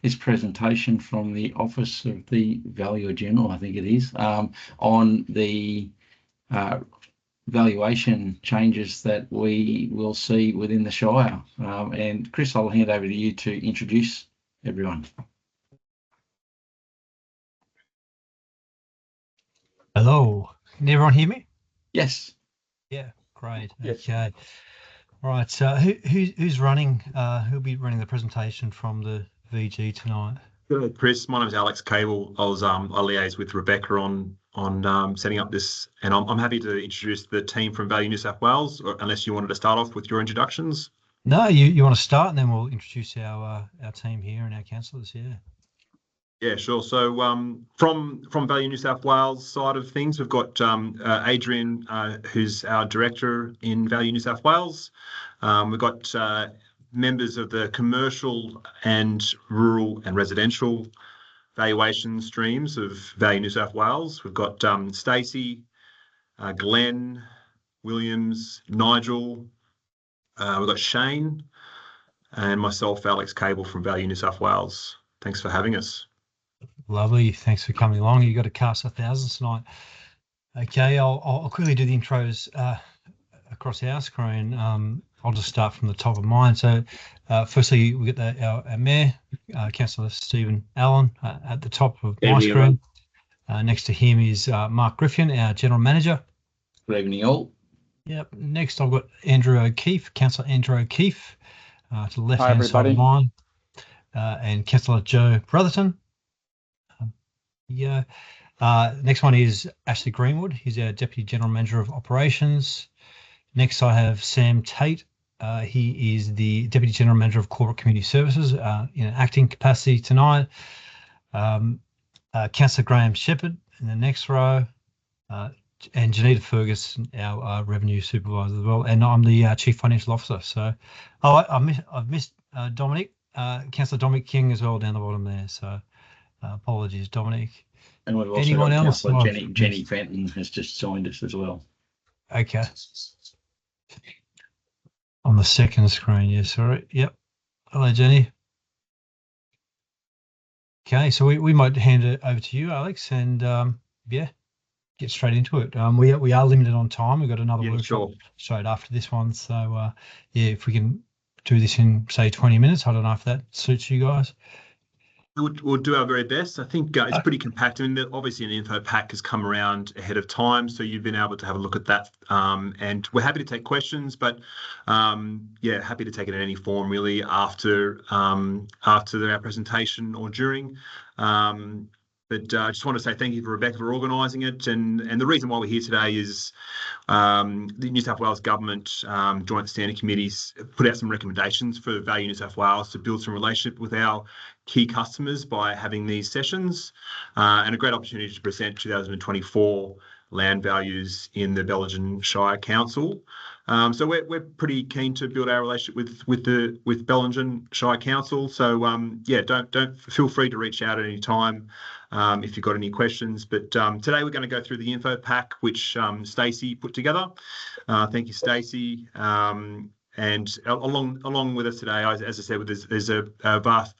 this presentation from the Office of the Valuer General, I think it is, on the valuation changes that we will see within the Shire. And Chris, I'll hand over to you to introduce everyone. Hello, can everyone hear me? Yes. Yeah, great. Yes. Okay. All right. So who's running? Who'll be running the presentation from the VG tonight? Good, Chris. My name is Alex Cable. I liaise with Rebecca on setting up this, and I'm happy to introduce the team from Value New South Wales. Unless you wanted to start off with your introductions. No, you want to start, and then we'll introduce our team here and our councillors. Yeah. Yeah, sure. So from Value New South Wales side of things, we've got Adrian, who's our director in Value New South Wales. We've got members of the commercial and rural and residential valuation streams of Value New South Wales. We've got Stacey, Glenn, Williams, Nigel. We've got Shane, and myself, Alex Cable from Value New South Wales. Thanks for having us. Lovely. Thanks for coming along. You got to cast 1,000 tonight. Okay, I'll quickly do the intros across our screen. I'll just start from the top of mine. So firstly, we get our Mayor, Councillor Stephen Allen, at the top of my screen. Next to him is Mark Griffin, our General Manager. Good evening, all. Yep. Next, I've got Andrew O'Keefe, Councillor Andrew O'Keefe, to the left-hand side of mine, and Councillor Joe Brotherton. Next one is Ashley Greenwood. He's our Deputy General Manager of Operations. Next, I have Sam Tate. He is the Deputy General Manager of Corporate Community Services in an acting capacity tonight. Councillor Graham Shepherd in the next row, and Janita Fergus, our Revenue Supervisor as well. And I'm the Chief Financial Officer. So, I've missed Dominic, Councillor Dominic King as well down the bottom there. So, apologies, Dominic. And we've also Anyone got else? Councillor Jenny Fenton has just joined us as well. Okay. On the second screen, yeah, sorry. Yep. Hello, Jenny. Okay, so we might hand it over to you, Alex, and yeah, get straight into it. We are limited on time. We've got another workshop straight after this one. So yeah, if we can do this in, say, 20 minutes, I don't know if that suits you guys. We'll do our very best. I think it's pretty compact. I mean, obviously an info pack has come around ahead of time, so you've been able to have a look at that. And we're happy to take questions, but yeah, happy to take it in any form really after our presentation or during. But I just want to say thank you for Rebecca for organising it. And the reason why we're here today is the New South Wales Government Joint Standing Committees put out some recommendations for Value New South Wales to build some relationship with our key customers by having these sessions, and a great opportunity to present 2024 land values in the Bellingen Shire Council. So we're pretty keen to build our relationship with Bellingen Shire Council. So yeah, don't feel free to reach out at any time if you've got any questions. But today we're going to go through the info pack which Stacey put together. Thank you, Stacey. And along with us today, as I said, there's a vast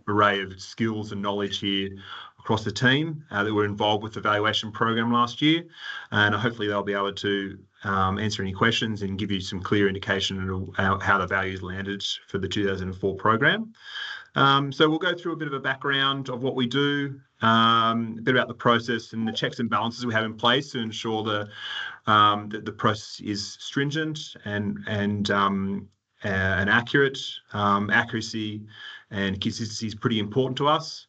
array of skills and knowledge here across the team that were involved with the valuation program last year, and hopefully they'll be able to answer any questions and give you some clear indication of how the values landed for the 2004 program. So we'll go through a bit of a background of what we do, a bit about the process and the checks and balances we have in place to ensure that the process is stringent and accurate. Accuracy and consistency is pretty important to us.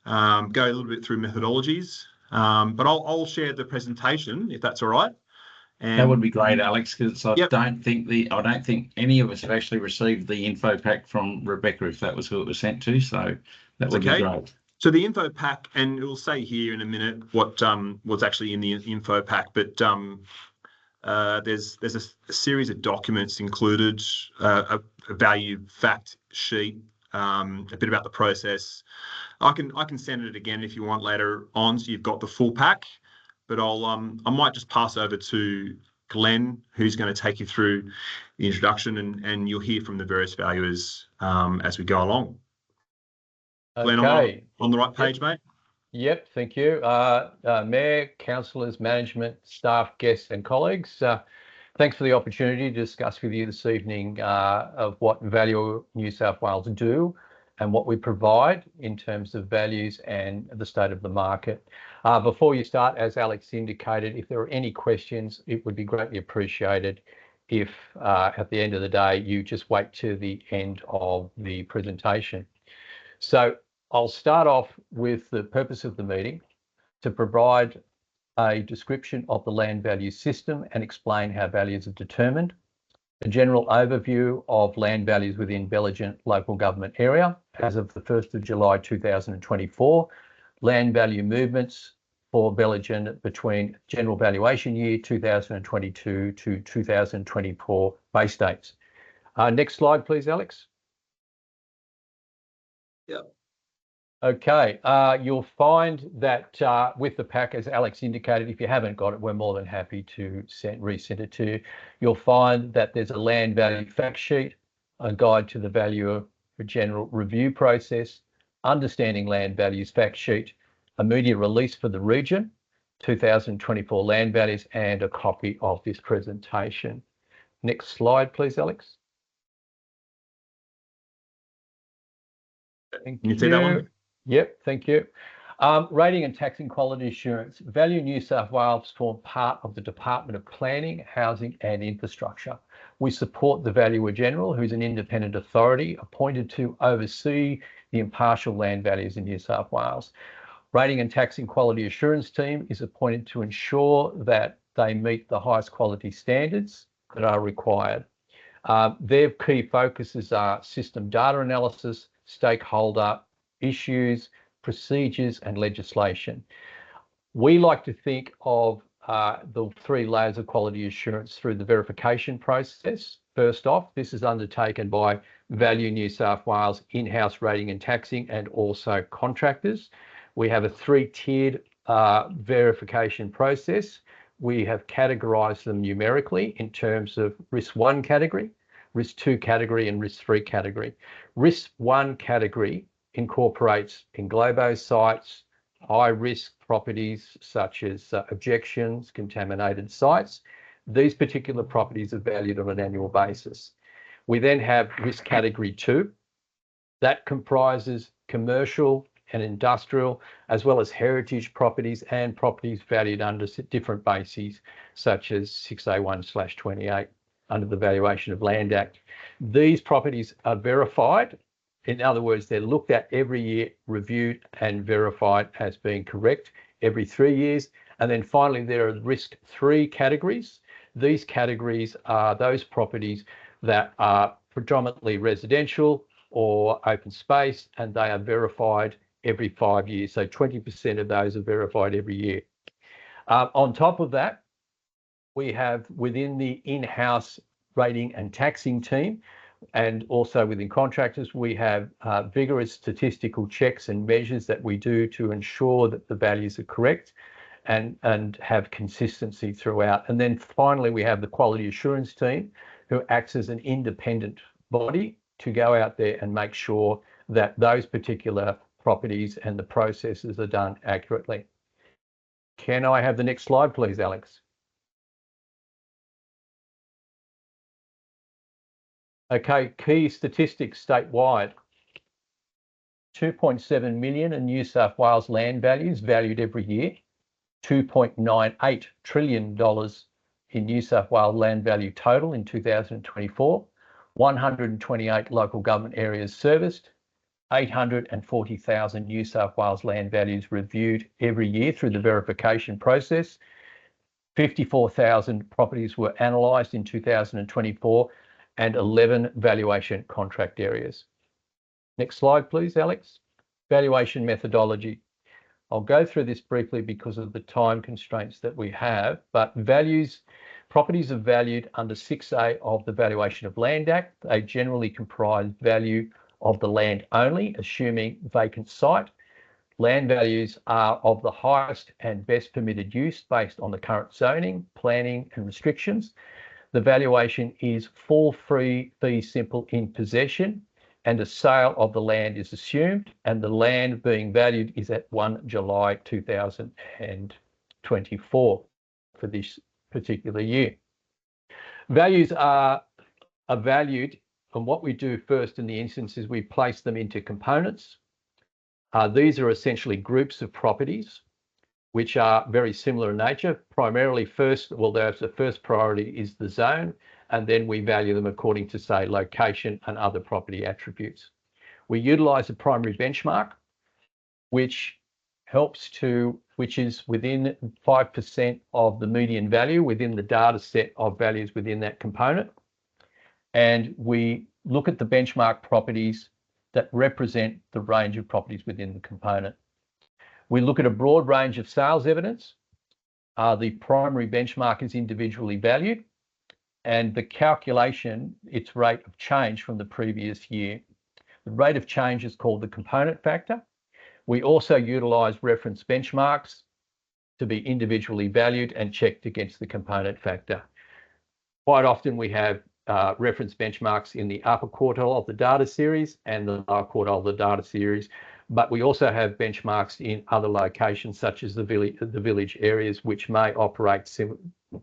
Go a little bit through methodologies, but I'll share the presentation if that's all right. And that would be great, Alex, because I don't think any of us have actually received the info pack from Rebecca, if that was who it was sent to. So that would be great. So the info pack, and it will say here in a minute what's actually in the info pack, but there's a series of documents included, a value fact sheet, a bit about the process. I can send it again if you want later on, so you've got the full pack. But I might just pass over to Glenn, who's going to take you through the introduction, and you'll hear from the various valuers as we go along. Glenn, Okay. on the right page, mate. Yep, thank you. Mayor, councillors, management, staff, guests and colleagues, thanks for the opportunity to discuss with you this evening of what Value New South Wales do and what we provide in terms of values and the state of the market. Before you start, as Alex indicated, if there are any questions, it would be greatly appreciated if at the end of the day, you just wait to the end of the presentation. So I'll start off with the purpose of the meeting to provide a description of the land value system and explain how values are determined, a general overview of land values within Belligent local government area as of the 1st of July 2024, land value movements for Belligent between general valuation year 2022 to 2024 base dates. Next slide, please, Alex. Yep. Okay, you'll find that with the pack, as Alex indicated, if you haven't got it, we're more than happy to resend it to you. You'll find that there's a land value fact sheet, a guide to the value for general review process, understanding land values fact sheet, a media release for the region, 2024 land values, and a copy of this presentation. Next slide, please, Alex. Thank you. Can you see that one? Yep, thank you. Rating and taxing quality assurance. Value New South Wales form part of the Department of Planning, Housing and Infrastructure. We support the Valuer General, who's an independent authority appointed to oversee the impartial land values in New South Wales. Rating and taxing quality assurance team is appointed to ensure that they meet the highest quality standards that are required. Their key focuses are system data analysis, stakeholder issues, procedures and legislation. We like to think of the three layers of quality assurance through the verification process. First off, this is undertaken by Value New South Wales in-house rating and taxing and also contractors. We have a three-tiered verification process. We have categorised them numerically in terms of risk 1 category, risk 2 category and risk 3 category. Risk 1 category incorporates englobo sites, high risk properties such as objections, contaminated sites. These particular properties are valued on an annual basis. We then have risk category 2. That comprises commercial and industrial, as well as heritage properties and properties valued under different bases, such as 6A1/28 under the Valuation of Land Act. These properties are verified. In other words, they're looked at every year, reviewed and verified as being correct every 3 years. And then finally, there are risk 3 categories. These categories are those properties that are predominantly residential or open space, and they are verified every 5 years. So 20% of those are verified every year. On top of that, we have within the in-house rating and taxing team, and also within contractors, we have vigorous statistical checks and measures that we do to ensure that the values are correct and have consistency throughout. And then finally, we have the quality assurance team who acts as an independent body to go out there and make sure that those particular properties and the processes are done accurately. Can I have the next slide, please, Alex? Okay, key statistics statewide. 2.7 million in New South Wales land values valued every year. $2.98 trillion in New South Wales land value total in 2024. 128 local government areas serviced. 840,000 New South Wales land values reviewed every year through the verification process. 54,000 properties were analysed in 2024 and 11 valuation contract areas. Next slide, please, Alex. Valuation methodology. I'll go through this briefly because of the time constraints that we have, but properties are valued under 6A of the Valuation of Land Act. They generally comprise value of the land only, assuming vacant site. Land values are of the highest and best permitted use based on the current zoning, planning and restrictions. The valuation is full, free, fee simple in possession and a sale of the land is assumed, and the land being valued is at 1 July 2024 for this particular year. Values are valued, and what we do first in the instance is we place them into components. These are essentially groups of properties which are very similar in nature. Primarily the first priority is the zone, and then we value them according to, say, location and other property attributes. We utilize a primary benchmark, which is within 5% of the median value within the data set of values within that component. And we look at the benchmark properties that represent the range of properties within the component. We look at a broad range of sales evidence. The primary benchmark is individually valued, and the calculation, its rate of change from the previous year. The rate of change is called the component factor. We also utilize reference benchmarks to be individually valued and checked against the component factor. Quite often we have reference benchmarks in the upper quartile of the data series and the lower quartile of the data series, but we also have benchmarks in other locations such as the village areas, which may operate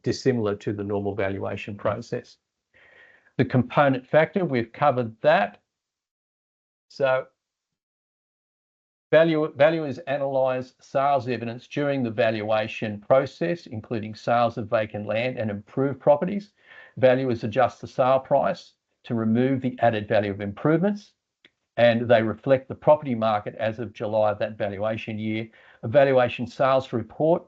dissimilar to the normal valuation process. The component factor, we've covered that. So valuers analyse sales evidence during the valuation process, including sales of vacant land and improved properties. Valuers adjust the sale price to remove the added value of improvements, and they reflect the property market as of July of that valuation year. A valuation sales report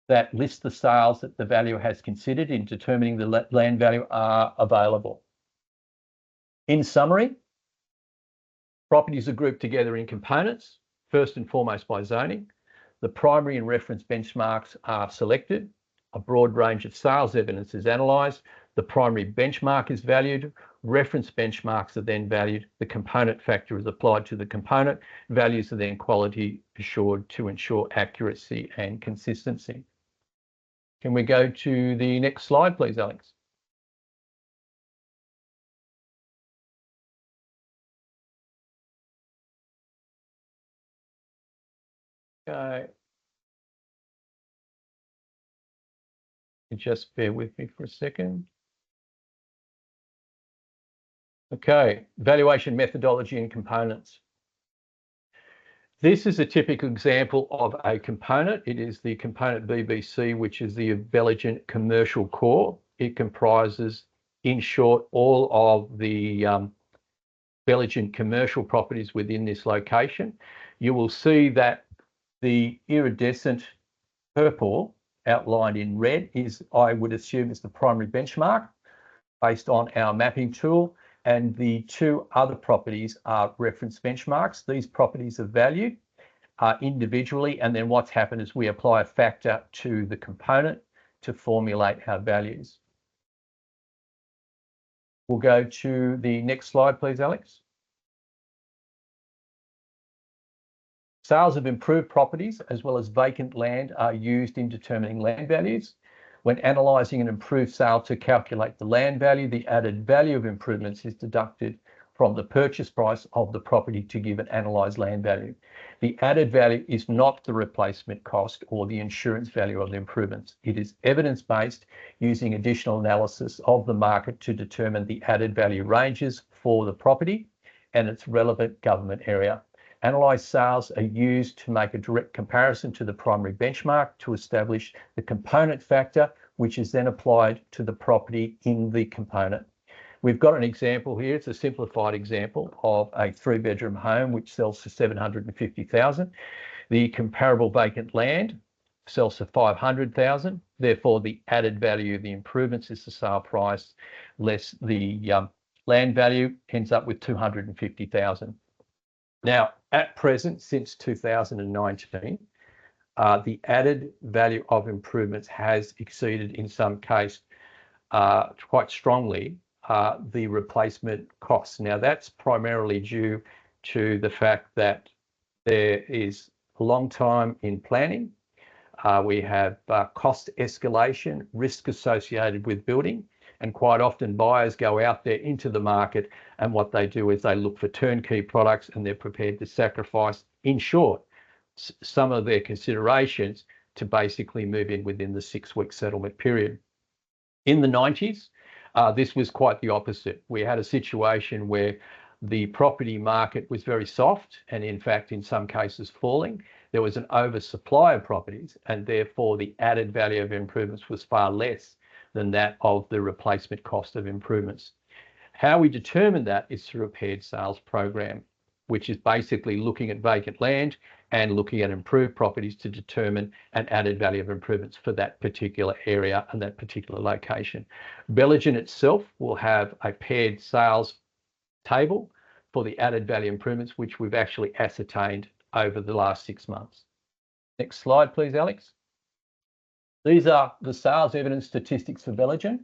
that lists the sales that the valuer has considered in determining the land value are available. In summary, properties are grouped together in components, first and foremost by zoning. The primary and reference benchmarks are selected. A broad range of sales evidence is analysed. The primary benchmark is valued. Reference benchmarks are then valued. The component factor is applied to the component. Values are then quality assured to ensure accuracy and consistency. Can we go to the next slide, please, Alex? Okay. Just bear with me for a second. Okay, valuation methodology and components. This is a typical example of a component. It is the component BBC, which is the Belligent Commercial Core. It comprises, in short, all of the Belligent commercial properties within this location. You will see that the iridescent purple outlined in red is, I would assume, is the primary benchmark based on our mapping tool, and the two other properties are reference benchmarks. These properties are valued individually, and then what's happened is we apply a factor to the component to formulate our values. We'll go to the next slide, please, Alex. Sales of improved properties as well as vacant land are used in determining land values. When analysing an improved sale to calculate the land value, the added value of improvements is deducted from the purchase price of the property to give an analysed land value. The added value is not the replacement cost or the insurance value of the improvements. It is evidence-based, using additional analysis of the market to determine the added value ranges for the property and its relevant government area. Analysed sales are used to make a direct comparison to the primary benchmark to establish the component factor, which is then applied to the property in the component. We've got an example here. It's a simplified example of a 3-bedroom home which sells for $750,000. The comparable vacant land sells for $500,000. Therefore, the added value of the improvements is the sale price less the land value, ends up with $250,000. Now, at present, since 2019, the added value of improvements has exceeded, in some case, quite strongly, the replacement costs. Now, that's primarily due to the fact that there is a long time in planning. We have cost escalation, risk associated with building, And quite often buyers go out there into the market, and what they do is they look for turnkey products, and they're prepared to sacrifice, in short, some of their considerations to basically move in within the 6-week settlement period. In the 90s, this was quite the opposite. We had a situation where the property market was very soft, and in fact, in some cases falling. There was an oversupply of properties, and therefore the added value of improvements was far less than that of the replacement cost of improvements. How we determine that is through a paired sales program, which is basically looking at vacant land and looking at improved properties to determine an added value of improvements for that particular area and that particular location. Bellingen itself will have a paired sales table for the added value improvements, which we've actually ascertained over the last 6 months. Next slide, please, Alex. These are the sales evidence statistics for Bellingen.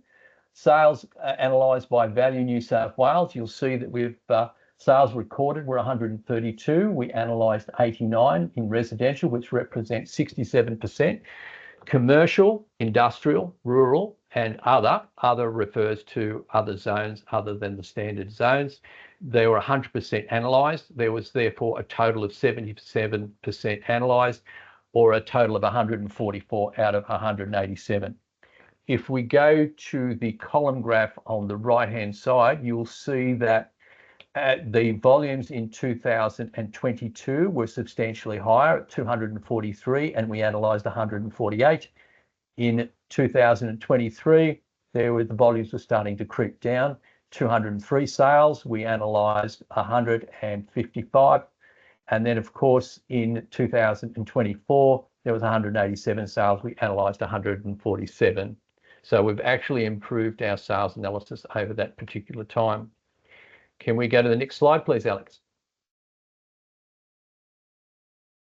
Sales analysed by Value New South Wales. You'll see that we've sales recorded were 132. We analysed 89 in residential, which represents 67%. Commercial, industrial, rural, and other refers to other zones other than the standard zones. They were 100% analysed. There was therefore a total of 77% analysed, or a total of 144 out of 187. If we go to the column graph on the right-hand side, you'll see that the volumes in 2022 were substantially higher at 243, and we analysed 148. In 2023, the volumes were starting to creep down. 203 sales, we analysed 155. And then, of course, in 2024, there was 187 sales. We analysed 147. So we've actually improved our sales analysis over that particular time. Can we go to the next slide, please, Alex?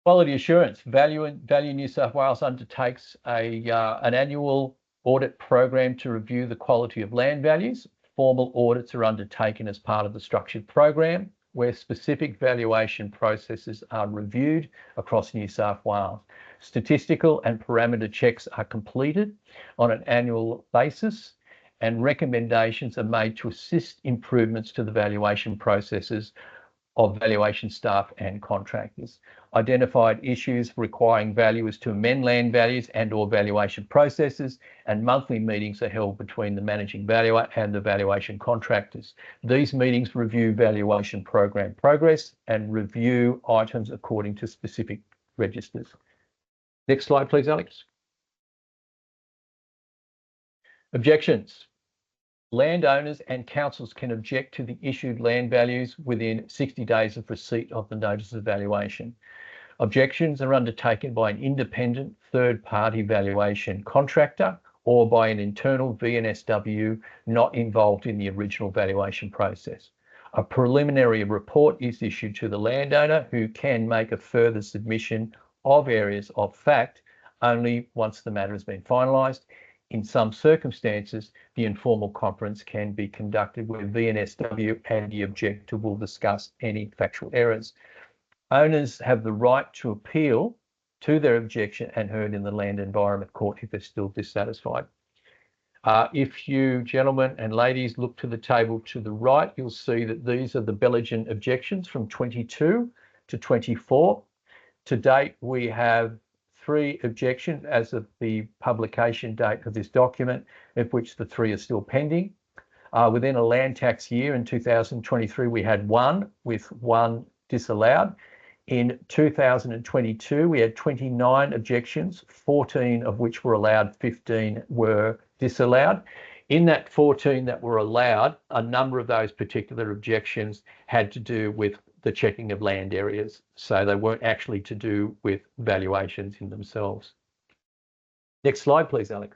Quality assurance. Value New South Wales undertakes an annual audit program to review the quality of land values. Formal audits are undertaken as part of the structured program, where specific valuation processes are reviewed across New South Wales. Statistical and parameter checks are completed on an annual basis, and recommendations are made to assist improvements to the valuation processes of valuation staff and contractors. Identified issues requiring valuers to amend land values and or valuation processes, and monthly meetings are held between the managing valuer and the valuation contractors. These meetings review valuation program progress and review items according to specific registers. Next slide, please, Alex. Objections. Landowners and councils can object to the issued land values within 60 days of receipt of the notice of valuation. Objections are undertaken by an independent third-party valuation contractor or by an internal VNSW not involved in the original valuation process. A preliminary report is issued to the landowner, who can make a further submission of areas of fact only once the matter has been finalised. In some circumstances, the informal conference can be conducted where VNSW and the objector will discuss any factual errors. Owners have the right to appeal to their objection and heard in the Land Environment Court if they're still dissatisfied. If you gentlemen and ladies look to the table to the right, you'll see that these are the Bellingen objections from 22 to 24. To date, we have 3 objections as of the publication date of this document, of which the 3 are still pending. Within a land tax year in 2023, we had 1 with 1 disallowed. In 2022, we had 29 objections, 14 of which were allowed, 15 were disallowed. In that 14 that were allowed, a number of those particular objections had to do with the checking of land areas, so they weren't actually to do with valuations in themselves. Next slide, please, Alex.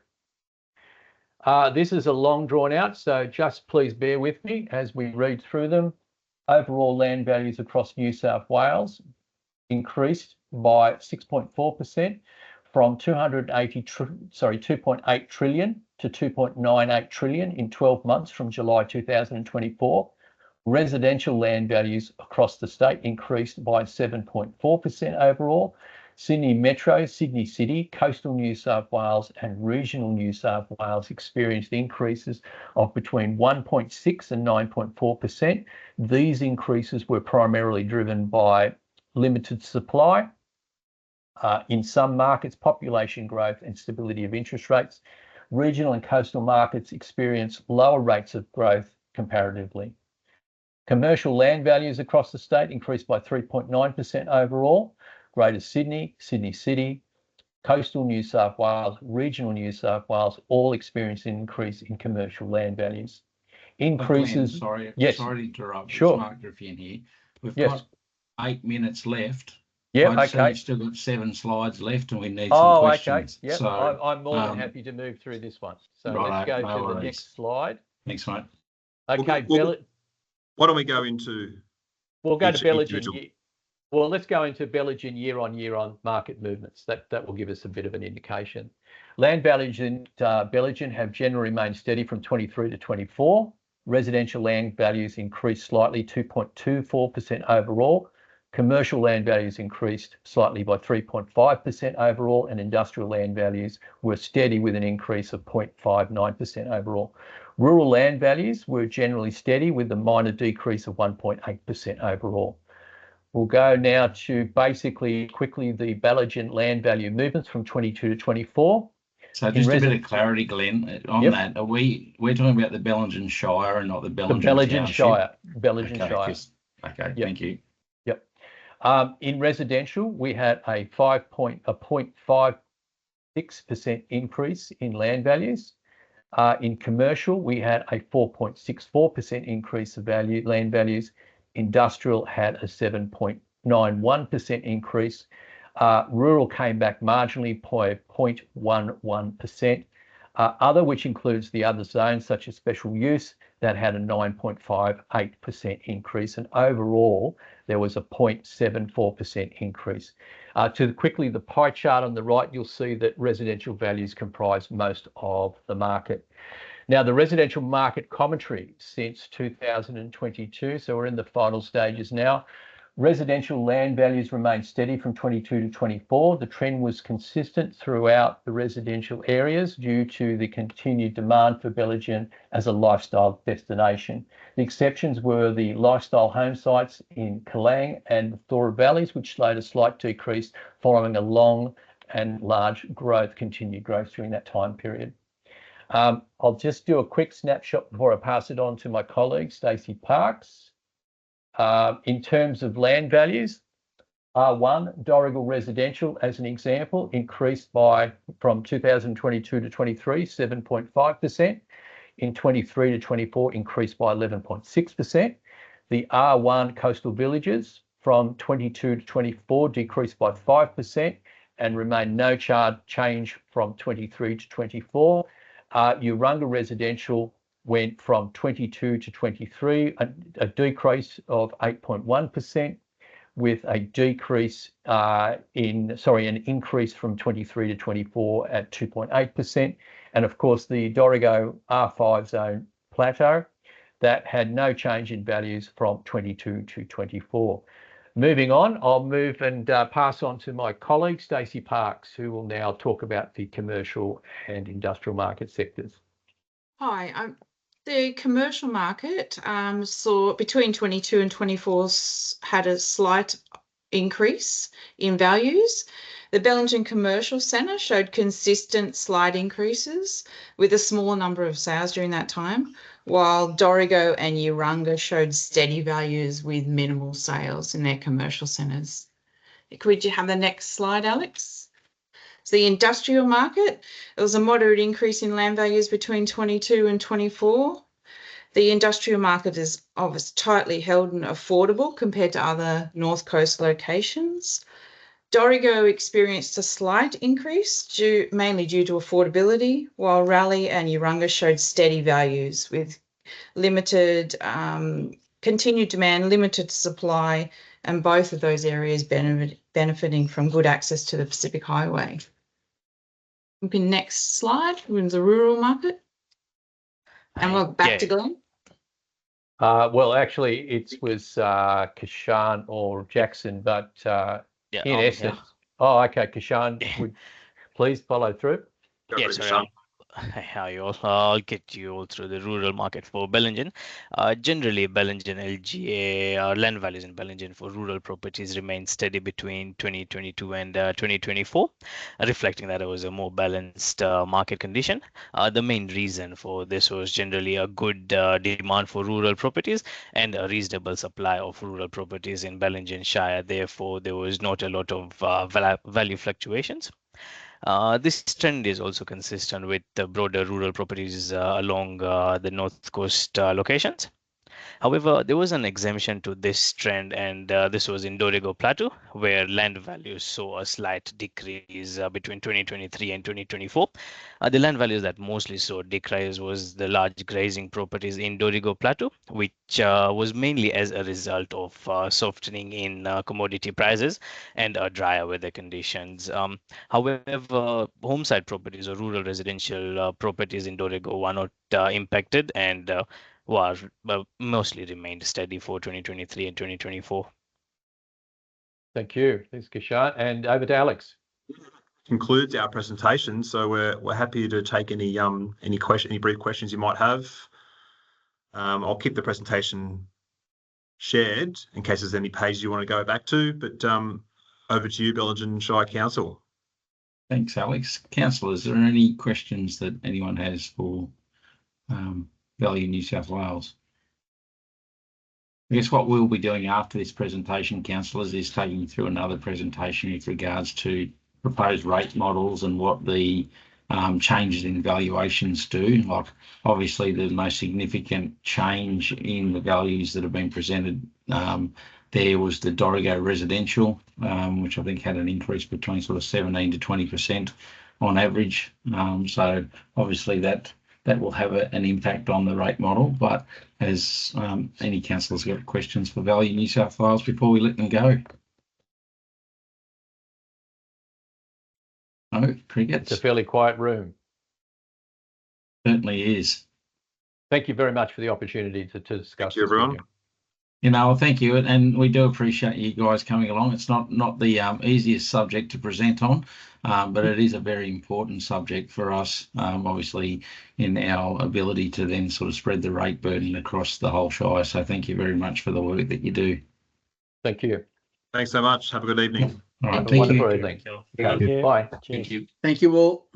This is a long drawn out, so just please bear with me as we read through them. Overall land values across New South Wales increased by 6.4% from 2.8 trillion to 2.98 trillion in 12 months from July 2024. Residential land values across the state increased by 7.4% overall Sydney Metro, Sydney City, coastal New South Wales and regional New South Wales experienced increases of between 1.6 and 9.4%. These increases were primarily driven by limited supply, in some markets, population growth and stability of interest rates. Regional and coastal markets experienced lower rates of growth comparatively. Commercial land values across the state increased by 3.9% overall. Greater Sydney, Sydney City, coastal New South Wales, regional New South Wales all experienced an increase in commercial land values. Increases. Glenn, yes. Sorry to interrupt. Sure. It's Mark Griffin here. We've Yes. got 8 minutes left. Yeah. I'd say Okay. you've still got 7 slides left, and we need some Oh, okay. questions. Yeah. So, I'm more than happy to move through this one. So let's go no to the worries. next slide. Thanks, mate. Okay. Why don't we go into? We'll go to Bellingen. individual? Well, let's go into Bellingen year on market movements. That will give us a bit of an indication. Land values in Bellingen have generally remained steady from 23 to 24. Residential land values increased slightly, 2.24% overall. Commercial land values increased slightly by 3.5% overall, and industrial land values were steady with an increase of 0.59% overall. Rural land values were generally steady with a minor decrease of 1.8% overall. We'll go now to basically quickly the Bellingen land value movements from 22 to 24. So just a bit of clarity, Glenn, on that. We're talking about the Bellingen Shire and not the Bellingen Township? Shire. Bellingen okay, Shire. Okay, yep. Thank you. Yep. In residential, we had a 0.56% increase in land values. In commercial, we had a 4.64% increase of land values. Industrial had a 7.91% increase. Rural came back marginally by 0.11%. Other, which includes the other zones such as special use, that had a 9.58% increase, and overall there was a 0.74% increase. Quickly, the pie chart on the right, you'll see that residential values comprise most of the market. Now, the residential market commentary since 2022, so we're in the final stages now. Residential land values remained steady from 22 to 24. The trend was consistent throughout the residential areas due to the continued demand for Bellingen as a lifestyle destination. The exceptions were the lifestyle home sites in Kalang and the Thora Valleys, which showed a slight decrease following a long and large continued growth during that time period. I'll just do a quick snapshot before I pass it on to my colleague, Stacey Parks. In terms of land values, R1, Dorrigal Residential, as an example, increased from 2022 to 23, 7.5%. In 23 to 24, increased by 11.6%. The R1 Coastal Villages from 22 to 24 decreased by 5% and remained no change from 23 to 24. Urunga Residential went from 22 to 23, a decrease of 8.1%, with a decrease an increase from 23 to 24 at 2.8%. And of course, the Dorrigo R5 zone plateau, that had no change in values from 22 to 24. Moving on, I'll move and pass on to my colleague, Stacey Parks, who will now talk about the commercial and industrial market sectors. Hi, the commercial market saw between 22 and 24 had a slight increase in values. The Bellingen Commercial Centre showed consistent slight increases with a small number of sales during that time, while Dorrigo and Urunga showed steady values with minimal sales in their commercial centres. Could you have the next slide, Alex? So the industrial market, there was a moderate increase in land values between 22 and 24. The industrial market is obviously tightly held and affordable compared to other North Coast locations. Dorrigo experienced a slight increase mainly due to affordability, while Raleigh and Urunga showed steady values with limited continued demand, limited supply, and both of those areas benefiting from good access to the Pacific Highway. Okay, next slide, we're in the rural market. And we're back to Glenn. Well, actually, it was Kashan or Jackson, but in essence, Oh, okay. Kishan, would please follow through. Yes, sir. How you all? I'll get you all through the rural market for Bellingen. Generally, Bellingen LGA land values in Bellingen for rural properties remain steady between 2022 and 2024, reflecting that it was a more balanced market condition. The main reason for this was generally a good demand for rural properties and a reasonable supply of rural properties in Bellingen Shire. Therefore, there was not a lot of value fluctuations. This trend is also consistent with the broader rural properties along the north coast locations. However, there was an exemption to this trend, and this was in Dorrigo Plateau, where land values saw a slight decrease between 2023 and 2024. The land values that mostly saw decrease was the large grazing properties in Dorrigo Plateau, which was mainly as a result of softening in commodity prices and drier weather conditions. However, homesite properties or rural residential properties in Dorrigo were not impacted and was mostly remained steady for 2023 and 2024. Thank you. Thanks, Kishan. And over to Alex. Concludes our presentation. So we're happy to take any brief questions you might have. I'll keep the presentation shared in case there's any pages you want to go back to. But over to you, Bellingen Shire Council. Thanks, Alex. Councillor, is there any questions that anyone has for Value New South Wales? I guess what we'll be doing after this presentation, councillors, is taking you through another presentation with regards to proposed rate models and what the changes in valuations do. Like, obviously, the most significant change in the values that have been presented there was the Dorrigo residential, which I think had an increase between sort of 17 to 20% on average. So obviously that will have an impact on the rate model. But has any councillors got questions for Value New South Wales before we let them go? No, crickets. It's a fairly quiet room. Certainly is. Thank you very much for the opportunity to discuss. Thank you, everyone. You know, thank you, and we do appreciate you guys coming along. It's not the easiest subject to present on, but it is a very important subject for us, obviously, in our ability to then sort of spread the rate burden across the whole Shire. So thank you very much for the work that you do. Thank you. Thanks so much. Have a good evening. All right, Have a wonderful evening. Thank you. Bye. Thank you. Thank you all.